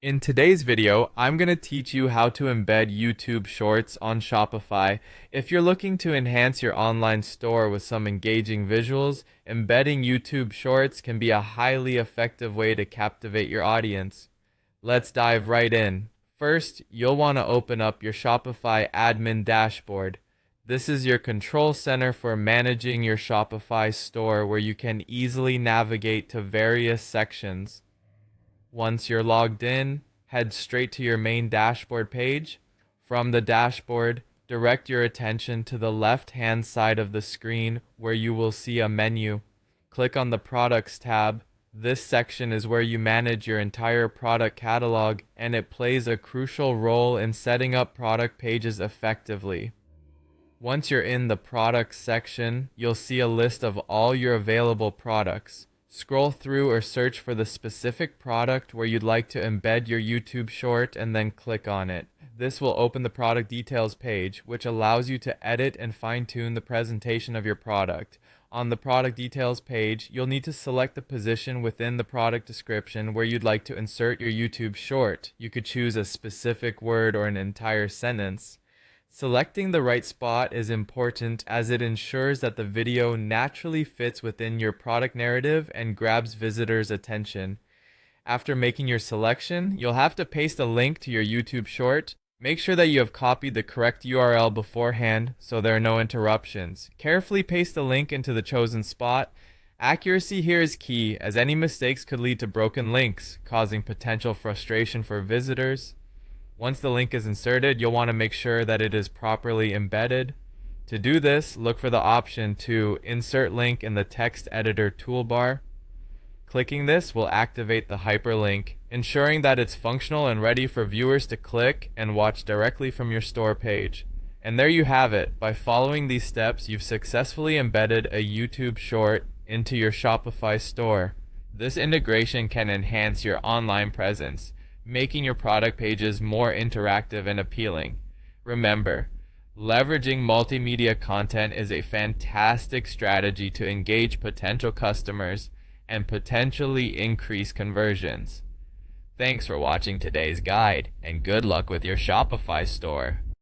In today's video, I'm going to teach you how to embed YouTube Shorts on Shopify. If you're looking to enhance your online store with some engaging visuals, embedding YouTube Shorts can be a highly effective way to captivate your audience. Let's dive right in. First, you'll want to open up your Shopify admin dashboard. This is your control center for managing your Shopify store where you can easily navigate to various sections. Once you're logged in, head straight to your main dashboard page. From the dashboard, direct your attention to the left-hand side of the screen where you will see a menu. Click on the Products tab. This section is where you manage your entire product catalog, and it plays a crucial role in setting up product pages effectively. Once you're in the Products section, you'll see a list of all your available products. Scroll through or search for the specific product where you'd like to embed your YouTube short and then click on it. This will open the product details page, which allows you to edit and fine-tune the presentation of your product. On the product details page, you'll need to select the position within the product description where you'd like to insert your YouTube short. You could choose a specific word or an entire sentence. Selecting the right spot is important as it ensures that the video naturally fits within your product narrative and grabs visitors' attention. After making your selection, you'll have to paste a link to your YouTube short. Make sure that you have copied the correct URL beforehand so there are no interruptions. Carefully paste the link into the chosen spot. Accuracy here is key, as any mistakes could lead to broken links, causing potential frustration for visitors. Once the link is inserted, you'll want to make sure that it is properly embedded. To do this, look for the option to Insert Link in the text editor toolbar. Clicking this will activate the hyperlink, ensuring that it's functional and ready for viewers to click and watch directly from your store page. And there you have it. By following these steps, you've successfully embedded a YouTube short into your Shopify store. This integration can enhance your online presence, making your product pages more interactive and appealing. Remember, leveraging multimedia content is a fantastic strategy to engage potential customers and potentially increase conversions. Thanks for watching today's guide, and good luck with your Shopify store.